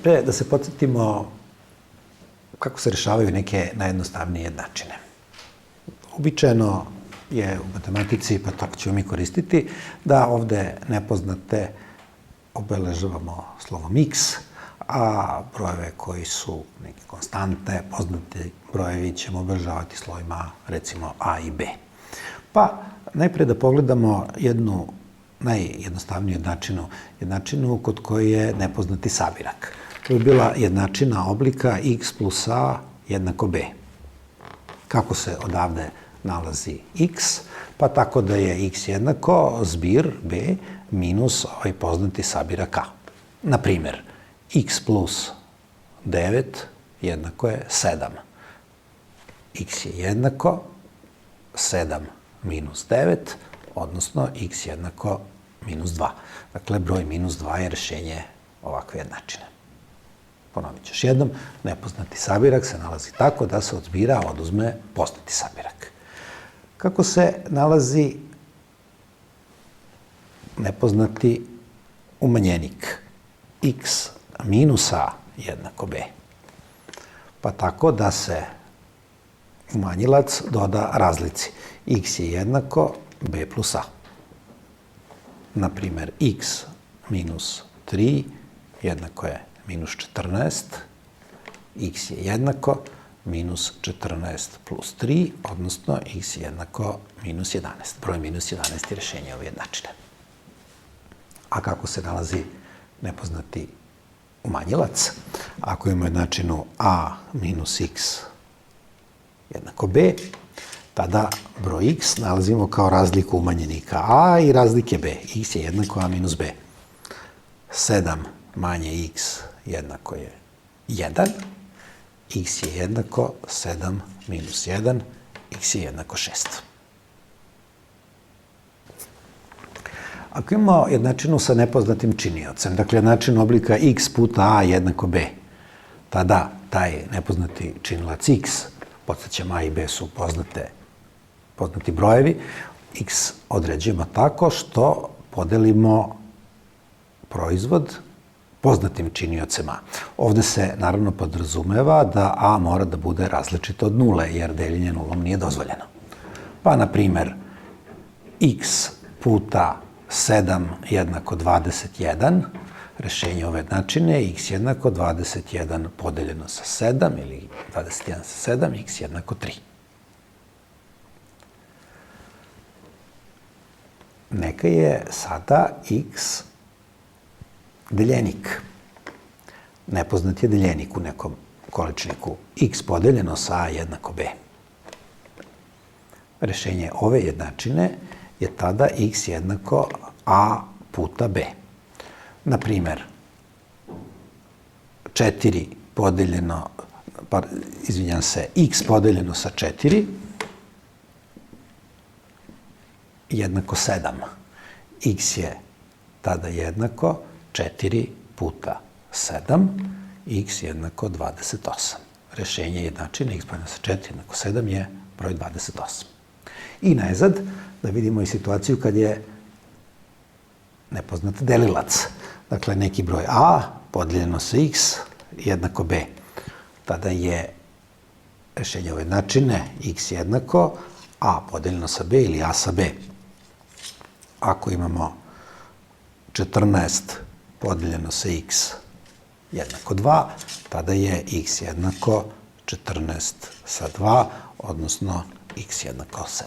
Pre da se podsjetimo kako se rešavaju neke najjednostavnije jednačine. Uobičajeno je u matematici, pa tako ćemo mi koristiti, da ovde nepoznate obeležavamo slovom x, a brojeve koji su neke konstante, poznati brojevi ćemo obeležavati slovima, recimo, a i b. Pa, najpre da pogledamo jednu najjednostavniju jednačinu kod koje je nepoznati sabirak. To je bila jednačina oblika x plus a jednako b. Kako se odavde nalazi x? Pa tako da je x jednako zbir b minus ovaj poznati sabirak a. Naprimer, x plus 9 jednako je 7. X je jednako 7 minus 9, odnosno x jednako minus 2. Dakle, broj minus 2 je rešenje ovakve jednačine. Ponovit ću još jednom, nepoznati sabirak se nalazi tako da se od zbira oduzme poznati sabirak. Kako se nalazi nepoznati umanjenik? X minus a jednako b. Pa tako da se umanjilac doda razlici. X je jednako b plus a. Naprimer, x minus 3 jednako je minus 14. X je jednako minus 14 plus 3, odnosno x je jednako minus 11. Broj minus 11 je rešenje ove jednačine. A kako se nalazi nepoznati umanjilac? Ako imamo jednačinu a minus x jednako b, tada broj x nalazimo kao razliku umanjenika a i razlike b. X je jednako a minus b. 7 manje x jednako je 1. X je jednako 7 minus 1. X je jednako 6. Ako imamo jednačinu sa nepoznatim činiocem, dakle jednačinu oblika x puta a jednako b, tada taj nepoznati činilac x, podsjećam a i b su poznati brojevi, x određujemo tako što podelimo proizvod poznatim činiocem a. Ovde se naravno podrazumeva da a mora da bude različito od nule, jer deljenje nulom nije dozvoljeno. Pa, na primer, x puta 7 jednako 21, rešenje ove jednačine je x jednako 21 podeljeno sa 7, ili 21 sa 7, x jednako 3. Neka je sada x deljenik. Nepoznat je deljenik u nekom količniku. X podeljeno sa a jednako b. Rešenje ove jednačine je tada x jednako a puta b. Naprimer, 4 podeljeno, x podeljeno sa 4 jednako 7. X je tada jednako 4 puta 7, x jednako 28. Rešenje jednačine x podeljeno sa 4 jednako 7 je broj 28. I najzad, da vidimo i situaciju kad je nepoznat delilac. Dakle, neki broj a podeljeno sa x jednako b. Tada je rešenje ove jednačine x jednako a podeljeno sa b ili a sa b. Ako imamo 14 podeljeno sa x jednako 2, tada je x jednako 14 sa 2, odnosno x jednako 7.